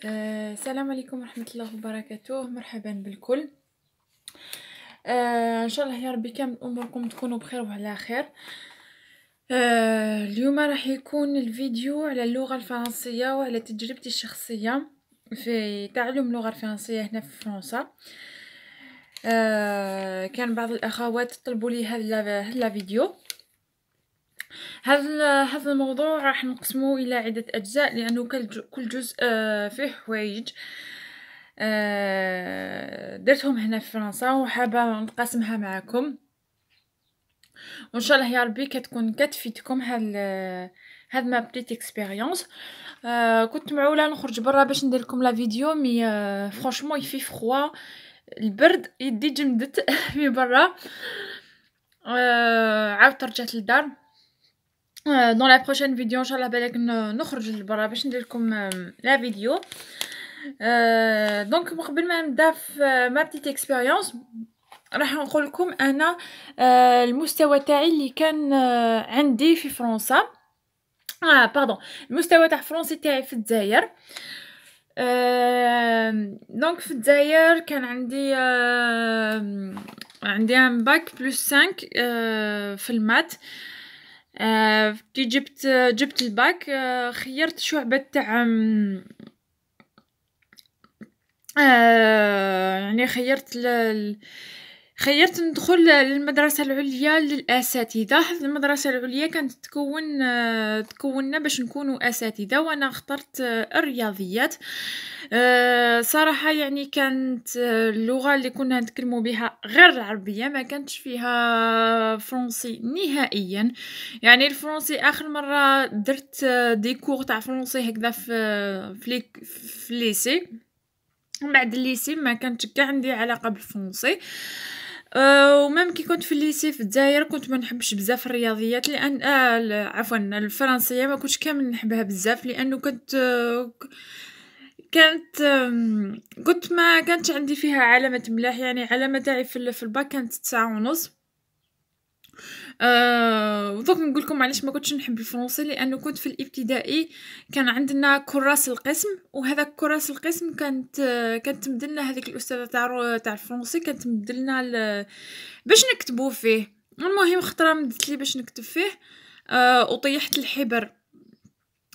السلام عليكم ورحمة الله وبركاته. مرحبا بالكل. ان شاء الله يا ربي كامل اموركم تكونوا بخير وعلى خير. اليوم راح يكون الفيديو على اللغة الفرنسية وعلى تجربتي الشخصية في تعلم اللغة الفرنسية هنا في فرنسا. كان بعض الاخوات طلبوا لي هذا الفيديو. هذا الموضوع راح نقسمه الى عدة اجزاء لانه كل جزء فيه حوايج درتهم هنا في فرنسا وحابه نقاسمها معكم، وان شاء الله يا ربي كتفيدكم هاد ما بتيت اكسبيريونس. كنت معوله نخرج برا باش ندير لكم لا فيديو مي فرانشمون يفي فخوا، البرد يدي جمدت في برا. عاودت رجعت للدار. دون لا بروشين فيديو ان شاء الله بالك نخرج لبرا باش ندير لكم لا فيديو. دونك قبل ما نبدا في ما بتيت اكسبيريونس راح نقول لكم انا المستوى تاعي اللي كان عندي في فرنسا. باردون، المستوى تاع الفرنسي تاعي في الجزائر. دونك في الجزائر كان عندي ان باك بلس 5 في المات. كي جبت الباك، خيرت شعبة تاع يعني خيرت ندخل للمدرسة العليا للأساتذة. هذه المدرسة العليا كانت تكوننا باش نكونوا أساتذة، وأنا اخترت الرياضيات. صراحة يعني كانت اللغة اللي كنا نتكلموا بها غير العربية، ما كانتش فيها فرنسي نهائيا. يعني الفرنسي آخر مرة درت دي كور تاع فرنسي هكذا في الليسي. من بعد الليسي ما كانت كاع عندي علاقه بالفرنسي. ومام كي كنت في الليسي في الجزائر كنت ما نحبش بزاف الرياضيات، لان عفوا الفرنسيه ما كنتش كامل نحبها بزاف، لانه كنت ما كانتش عندي فيها علامه ملاح. يعني علامه تاعي في الباك كانت 9.5. ودوك نقول لكم علاش ما كنتش نحب الفرنسي، لانه كنت في الابتدائي كان عندنا كراس القسم، وهذاك كراس القسم كانت تمدلنا هذيك الاستاذه تاع الفرنسي كانت تمدلنا باش نكتبوا فيه. المهم خطره مدت لي باش نكتب فيه، وطيحت الحبر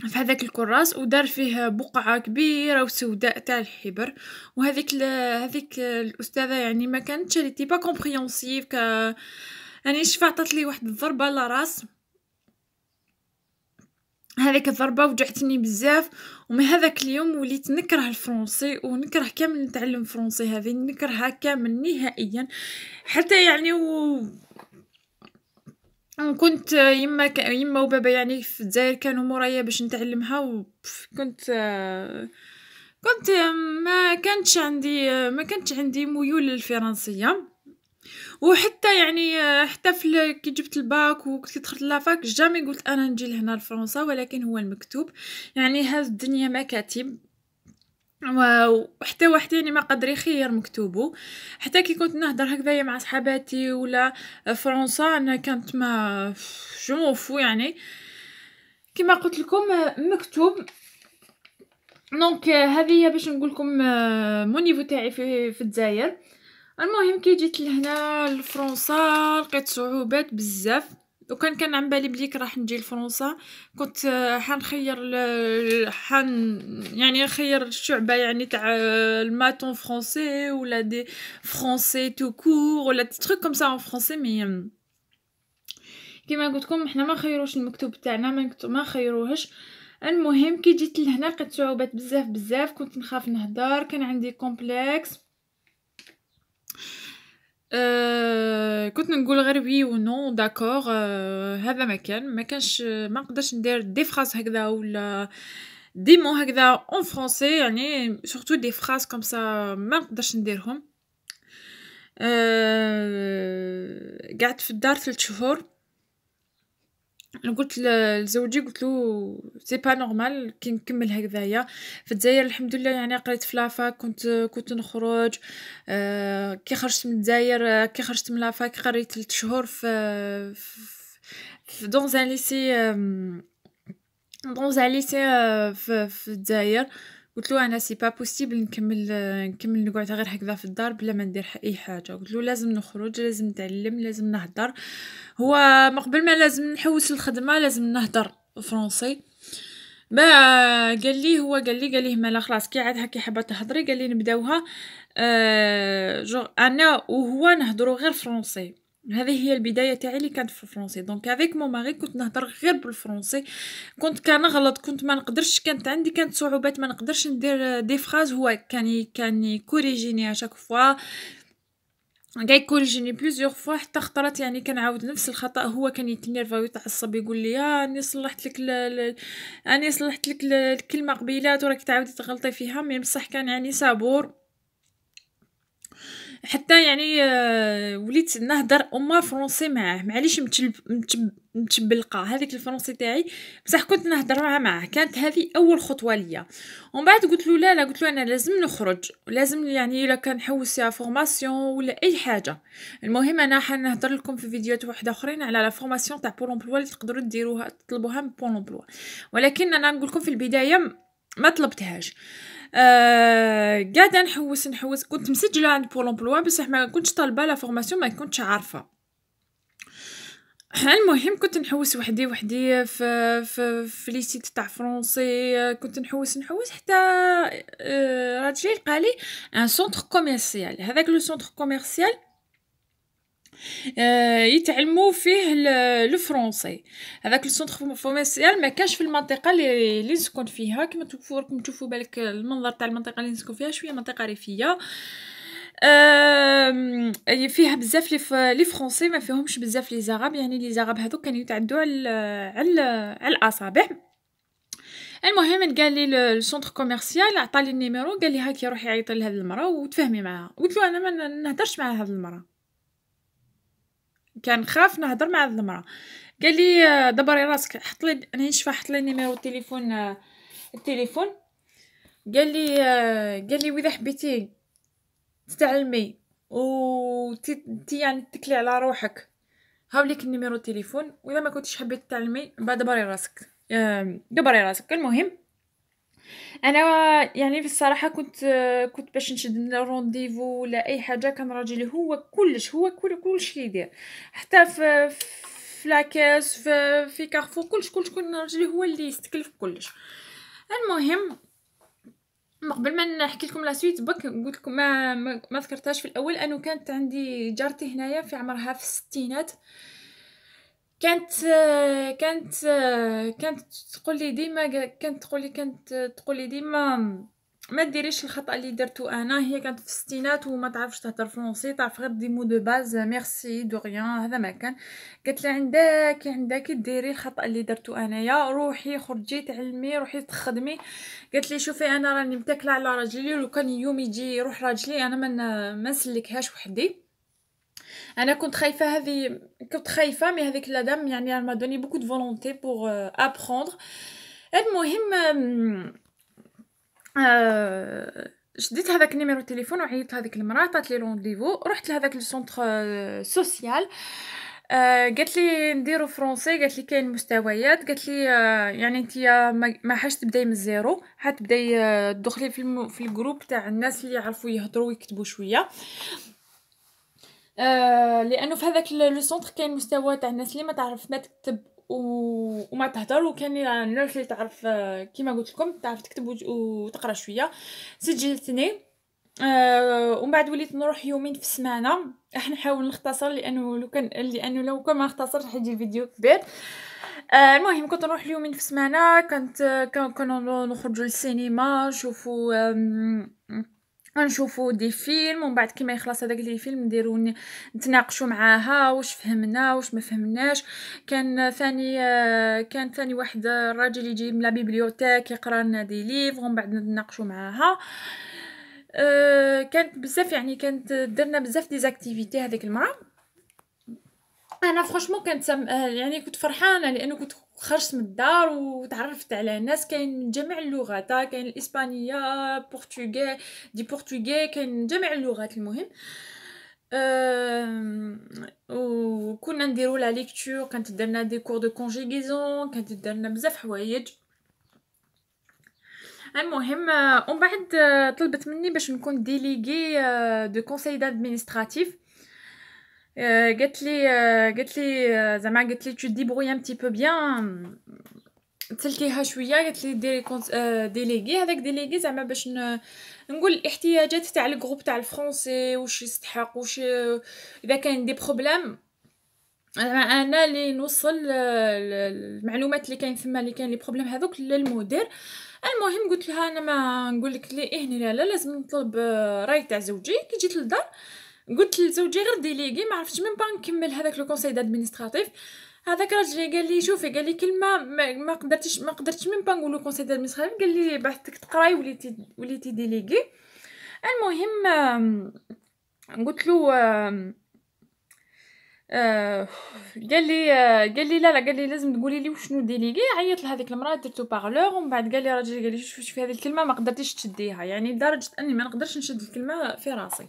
في هذاك الكراس ودار فيه بقعه كبيره وسوداء تاع الحبر. وهذيك الاستاذه يعني ما كانتش لي با كومبريهنسيف يعني عطات لي واحد الضربه لراس. هذيك الضربه وجعتني بزاف، ومن هذاك اليوم وليت نكره الفرنسي ونكره كامل نتعلم فرنسي. هذه نكرهها كامل نهائيا. حتى يعني كنت يما وبابا يعني في الجزائر كانوا مورايا باش نتعلمها، وكنت ما كانش عندي ميول للفرنسيه. وحتى يعني حتى كي جبت الباك وكنت دخلت لافاك جامي قلت انا نجي لهنا لفرنسا، ولكن هو المكتوب. يعني هذه الدنيا مكاتب، وحتى واحد يعني ما قدر يخير مكتوبه. حتى كي كنت نهضر هكذايا مع صحاباتي ولا فرنسا انا كانت ما جوفو يعني كما قلت لكم مكتوب. دونك هذه هي باش نقول لكم مو نيفو تاعي في الجزائر. المهم كي جيت لهنا لفرنسا لقيت صعوبات بزاف، وكان عن بالي بليك راح نجي لفرنسا كنت حنخير يعني نخير الشعبه يعني تاع الماتون فرونسي ولا دي فرونسي تو كور ولا تروك كوم سا ان فرونسي. مي كيما قلت لكم احنا ما خيروش المكتوب تاعنا، ما خيروهش. المهم كي جيت لهنا لقيت صعوبات بزاف. كنت نخاف نهضر، كان عندي كومبلكس. كنت نقول غير وي و نو داكور. هذا ما كانش ما نقدرش ندير دي فراز هكذا ولا دي مو هكذا اون فرونسي، يعني سورتو دي فراز كوم سا ما نقدرش نديرهم. قعدت في الدار 3 شهور. قلت لزوجي قلت له سي با نورمال كي نكمل هكذايا في الجزائر. الحمد لله يعني قريت في لافاك، كنت نخرج. كي خرجت من الجزائر كي خرجت من لافاك قريت 3 شهور في دون ان ليسي في الجزائر. قلت له انا سي با بوسيبل نكمل نقعد غير هكذا في الدار بلا ما ندير اي حاجه. قلت له لازم نخرج، لازم نتعلم، لازم نهضر. هو ما قبل ما لازم نحوس الخدمه لازم نهضر فرونسي. ما قال لي مالا خلاص كي عاد هكي حابه تهضري، قال لي نبداوها جو انا وهو نهضروا غير فرونسي. هذه هي البدايه تاعي اللي كانت في الفرنسي. دونك افيك مون ماري كنت نهضر غير بالفرنسي. كنت كنغلط، كنت ما نقدرش، كانت صعوبات ما نقدرش ندير دي فراز. هو كان يكوريجيني اشاك فوا، قاع يكوريجيني بليزيوغ فوا، حتى خطرات يعني كنعاود نفس الخطا. هو كان يتنرفا ويتعصب يقول لي راني صلحت لك راني صلحت لك الكلمه قبيلات وراك تعاودي تغلطي فيها. مي بصح كان يعني صبور حتى يعني وليت نهدر اما فرونسي معاه. معليش متبلقه هذيك الفرنسي تاعي، بصح كنت نهدر معاه. كانت هذه اول خطوه ليا. ومن بعد قلت له لا قلت له انا لازم نخرج، لازم يعني الا كان نحوس على فورماسيون ولا اي حاجه. المهم انا حنهضر لكم في فيديوهات واحده اخرين على لا فورماسيون تاع بول امبلوا اللي تقدروا ديروها تطلبوها من بول امبلوا، ولكن انا نقول لكم في البدايه ما طلبتهاش. قاعده نحوس كنت مسجله عند بول امبلوا بصح ما كنتش طالبه لا فورماسيون، ما كنتش عارفه. المهم كنت نحوس وحدي في لي سيت تاع فرونسي. كنت نحوس حتى راجلي قالي ان سونتر كوميرسيال. هذاك لو سونتر كوميرسيال يتعلموا فيه الفرنسي. هذاك السونتر كوميرسيال ما كانش في المنطقه اللي نسكن فيها. كما راكم تشوفوا بالك المنظر تاع المنطقه اللي نسكن فيها شويه منطقه ريفيه. فيها بزاف لي فرونسي، ما فيهمش بزاف لي زغاب. يعني لي زغاب هذوك كانوا يتعدوا على الاصابع. المهم قال لي السونتر كوميرسيال عطاني النيميرو، قال لي هاكي روحي عيطي لهاد المراه وتفاهمي معاها. قلت له انا ما نهضرش مع هاد المراه، كان خاف نهضر مع هاد المراه. قال لي دبري راسك، حط لي انا نشفى، حط لي نيميرو التليفون. قال لي واذا حبيتي تتعلمي و يعني تكلي على روحك هاوليك النيميرو التليفون، واذا ما كنتش حبيت تتعلمي بعد دبري راسك. دبري راسك. المهم انا يعني في الصراحه كنت باش نشد رونديفو ولا اي حاجه كان راجلي هو كلش، هو كلش يدير. حتى في لاكاس في كارفور كلش كان راجلي هو اللي يستكلف كلش. المهم قبل ما نحكي لكم لا سويت بك قلت لكم ما ذكرتهاش في الاول انه كانت عندي جارتي هنايا في عمرها في الستينات. كانت تقول لي ديما، كانت تقول لي ديما ما ديريش الخطا اللي درتو انا. هي كانت في الستينات وما تعرفش تهضر فرونسي، تعرف غير دي مو دو باز ميرسي دو ريان، هذا ما كان. قالت لي عندك ديري الخطا اللي درتو انايا، روحي خرجي تعلمي، روحي تخدمي. قالت لي شوفي انا راني متكله على راجلي، لو كان يوم يجي يروح راجلي انا ما نسلكهاش وحدي. انا كنت خايفه مي هذيك لادام يعني ما دوني بوكو دو فولونتي بور ابروندر. المهم شديت هذاك النيميرو التليفون وعيطت لهذيك المراه، عطات لي رونديفو، رحت لهذاك السونتر سوسيال. قالت لي نديرو فرونسي، قالت لي كاين مستويات، قالت لي يعني انت ما حاش تبداي من الزيرو، حتبداي تدخلي في الجروب تاع الناس اللي يعرفوا يهضروا ويكتبوا شويه. لانه في هذاك لو سونتر كاين مستوى تاع الناس اللي ما تعرف ما تكتب وما تهضر، وكان الناس اللي تعرف كيما قلت لكم تعرف تكتب وتقرا شويه. سجلتني ومن بعد وليت نروح يومين في السمانه. راح نحاول نختصر لانه لو كان ما اختصرش حيجي الفيديو كبير. المهم كنت نروح يومين في السمانه. كانوا نخرجوا للسينما نشوفوا دي فيلم، ومن بعد كيما يخلص هذاك لي فيلم نديرو نتناقشوا معاها واش فهمنا واش ما فهمناش. كان ثاني واحد الراجل يجي من لا بيبليوتيك يقرا لنا دي ليفر ومن بعد نتناقشوا معاها. كانت بزاف يعني كانت درنا بزاف دي زاكتيفيتي هذيك المره. انا فرانشمون كانت يعني كنت فرحانه لانه كنت خرجت من الدار وتعرفت على ناس كاين من جميع اللغات. كاين الاسبانيه، بورتوغي، كاين من جميع اللغات. المهم وكنا نديرو لا ليكتور، كانت درنا دي كور دو كونجيغيزون، كانت درنا بزاف حوايج. المهم ومن بعد طلبت مني باش نكون ديليغي دو كونساي دادمينستراتيف. قالت لي زعما قالت لي tu te débrouilles un petit peu bien. تسلكيها شويه، قالت لي ديري ديليغي. هذاك ديليغي زعما باش نقول الاحتياجات تاع الجروب تاع الفرنسي، واش يستحق، واش اذا كاين دي بروبليم انا اللي نوصل المعلومات اللي كاين ثما، اللي كاين لي بروبليم هذوك للمدير. المهم قلت لها انا ما نقول لك لي لا لازم نطلب راي تاع زوجي. كي جيت للدار قلت لزوجي غير ديليغي، ما عرفتش ميم با نكمل هذاك لو كونساي دادمينستراتيف. هذاك راجلي قال لي شوفي، قال لي كلمه ما قدرتش ميم با نقولو كونساي دادمينستراتيف، قال لي بعثتك تقراي وليتي ديليغي. المهم قلت له قال لي لا قال لي لازم تقولي لي وشنو ديليغي. عيط لهذيك المراه درتو بارلور، ومن بعد قال لي راجلي قال لي شوفي هذه الكلمه ما قدرتيش تشديها، يعني لدرجه اني ما نقدرش نشد الكلمه في راسي.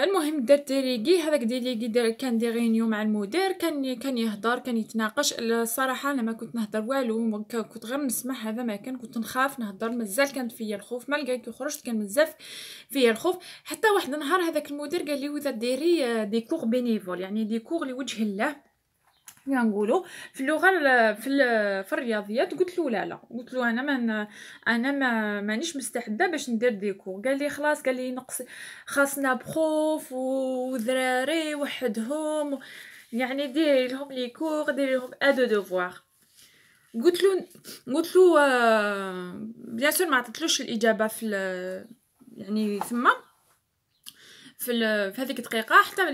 المهم درت ديليغي. هذاك ديليغي كان دي ريونيون مع المدير، كان يهضر، كان يتناقش. الصراحه انا ما كنت نهضر والو، كنت غير نسمع. هذا ما كنت نخاف نهضر، مازال كانت فيا الخوف. مالغا كي خرجت كان بزاف فيا الخوف. حتى واحد النهار هذاك المدير قال لي واذا ديري دي كور بينيفول، يعني دي كور لوجه الله نقولوا في اللغه في الرياضيات. قلت له لا قلت له انا ما مانيش مستعده باش ندير ديكور. قال لي خلاص، قال لي نقص خاصنا بروف وذراري وحدهم، يعني ديري لهم لي كور، ديري لهم ادو دوفوار. قلت له بيان سور ما عطيتلوش الاجابه في يعني ثم في هذيك الدقيقه، حتى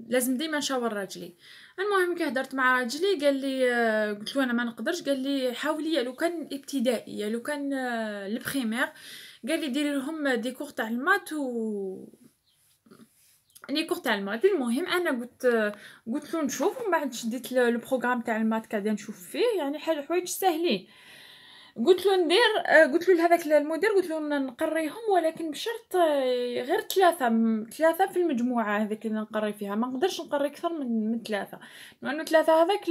لازم ديما نشاور راجلي. المهم كي هدرت مع راجلي قال لي قلت له انا ما نقدرش. قال لي حاولي لو كان ابتدائي، لو كان البريمير، قال لي ديري لهم دي كور تاع المات لي كور تاع المات. المهم انا قلت له نشوف، ومن بعد شديت لو بروغرام تاع المات قاعده نشوف فيه، يعني حوايج ساهلين. قلت له ندير قلت له لهذاك المدير، قلت له نقريهم ولكن بشرط غير ثلاثة في المجموعة هذيك اللي نقري فيها. ما نقدرش نقري أكثر من ثلاثة، لأنه ثلاثة هذاك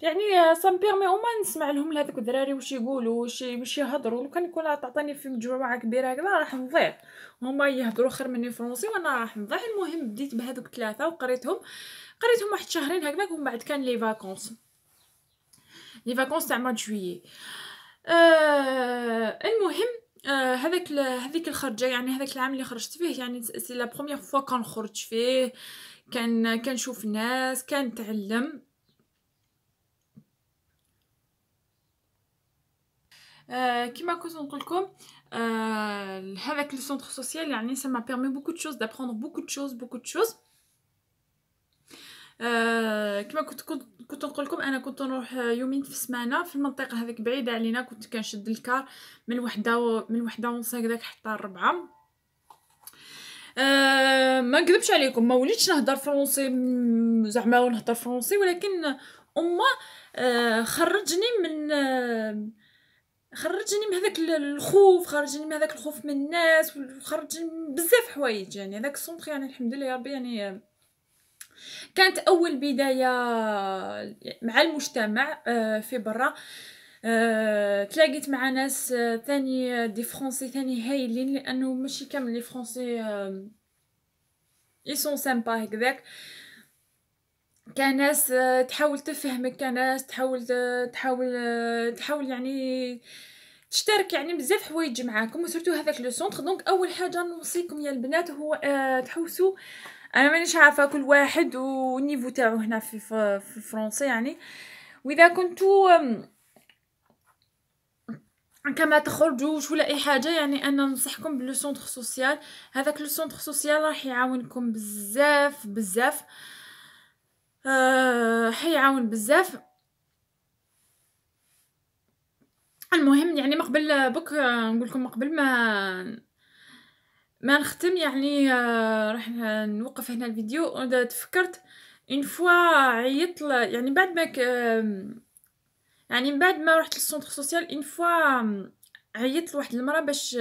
يعني سامبيرمي وما نسمع لهم لهذوك الدراري واش يقولوا، واش يهضروا. لو كان يكون تعطيني في مجموعة كبيرة هكذا راح نضيع، هما يهضروا خير مني فرنسي وانا راح نضيع. المهم بديت بهذوك ثلاثة وقريتهم واحد شهرين هكذاك، ومن بعد كان لي فاكونس تاع مات جويي. المهم هذيك الخرجه، يعني هذاك العام اللي خرجت فيه، يعني سي لا بروميير فوا كنخرج فيه، كنشوف الناس، كنتعلم. كيما كنت نقول لكم هذاك لو سونتر سوسيال، يعني ça m'a permis beaucoup de choses, d'apprendre beaucoup de choses. كما كنت نقول لكم انا كنت نروح يومين في السمانه في المنطقه هذيك بعيده علينا. كنت كنشد الكار من وحده ونص هكذاك حتى 4. ما نكذبش عليكم، ما وليتش نهضر فرنسي زعما ونهضر فرنسي، ولكن خرجني من هذاك الخوف، خرجني من هذاك الخوف من الناس، وخرجني من بزاف حوايج. يعني هذاك السونتر يعني الحمد لله يا ربي، يعني كانت اول بدايه مع المجتمع في برا. تلاقيت مع ناس ثاني دي فرنسي ثاني هايلين، لانه ماشي كامل لي فرنسي يسون سامبا هكذاك. كان ناس تحاول تفهمك، كان ناس تحاول يعني تشترك، يعني بزاف حوايج معاكم، وسورتو هذاك لو سونتر. دونك اول حاجه نوصيكم يا البنات هو تحوسوا. انا مانيش عارفه كل واحد والنيفو تاعو هنا في فرنسا يعني. واذا كنتوا كما تخرجوش ولا اي حاجه، يعني انا ننصحكم باللو سونتر سوسيال. هذاك لو سونتر سوسيال راح يعاونكم بزاف حيعاون بزاف. المهم يعني ما قبل بك نقول لكم، قبل ما نختم يعني راح نوقف هنا الفيديو. تفكرت اون فوا عيطت يعني بعد ما يعني من بعد ما رحت للسونتر سوسيال اون فوا عيطت لواحد المراه باش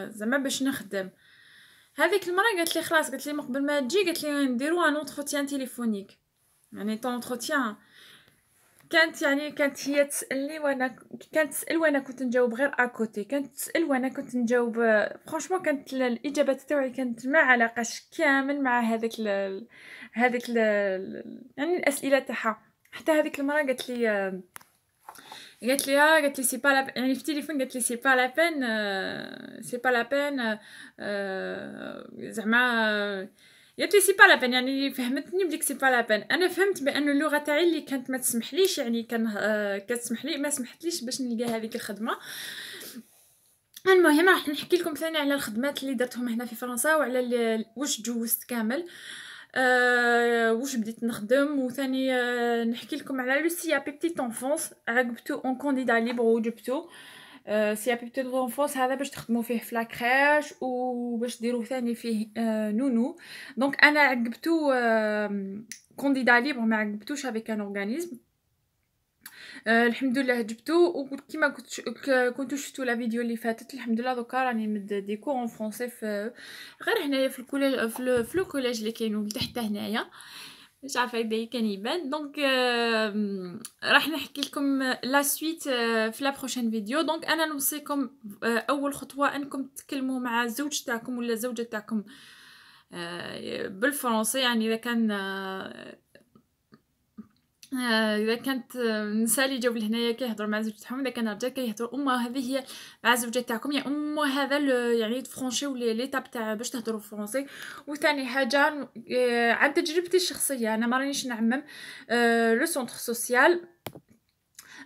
زعما باش نخدم. هذيك المراه قالت لي خلاص، قالت لي من قبل ما تجي، قالت لي نديرو ان اونتروتيان تيليفونيك، يعني طون اونتروتيان كانت هي تسألني كانت تسأل وأنا كنت نجاوب غير أكوتي، كانت تسأل وأنا كنت نجاوب فرانشمون كانت الإجابات تاوعي كانت ما علاقاش كامل مع هذاك يعني الأسئلة تاعها. حتى هذيك المرة قالت لي سي با لا يعني في التليفون قالت لي سي با لا بين سي با لا بين زعما قالت لي سي با لا بين يعني فهمتني بديك سي با لا بين. انا فهمت بان اللغه تاعي اللي كانت ما تسمحليش يعني كتسمح لي ما سمحتليش باش نلقى هذيك الخدمه. المهم راح نحكي لكم ثاني على الخدمات اللي درتهم هنا في فرنسا وعلى واش جوزت كامل واش بديت نخدم وثاني نحكي لكم على لو سي بي بتيت انفونس عقبتو اون كانديدا ليبر وجبتو سي بي بتيت انفونس هذا باش تخدموا فيه في لاكريش وباش ديروا ثاني فيه نونو. دونك انا عقبتو كانديدا ليبر ما عقبتوش افيك ان اورغانيزم. الحمد لله جبتو وكيما كنتو شفتوا لا فيديو اللي فاتت الحمد لله دوكا راني مد دي كور اون فرونسي في غير هنايا في الكوليج في لو كوليج اللي كاينو لتحت هنايا مش عارفه يبدا كان يبان. دونك راح نحكي لكم لا سويت في لا بروشين فيديو. دونك انا نوصيكم اول خطوه انكم تكلموا مع الزوج تاعكم ولا الزوجه تاعكم بالفرنسي. يعني اذا كانت النساء اللي جاو لهنايا كيهضروا مع زوج تاعهم، اذا كان رجال كيهضروا هذه هي مع الزوجه تاعكم يا هذا يعني تفرونشيو ليطاب تاع باش تهضروا فرونسي. وثاني حاجه عن تجربتي الشخصيه انا ما رانيش نعمم لو سونتر سوسيال.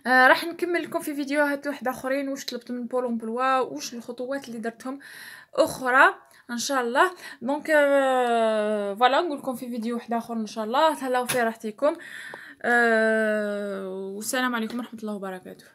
راح نكمل لكم في فيديوهات واحده اخرين واش طلبت من بول امبلوا واش الخطوات اللي درتهم اخرى ان شاء الله. دونك فوالا نقول لكم في فيديو واحد اخر ان شاء الله. تهلاو في راحتكم والسلام عليكم ورحمه الله وبركاته.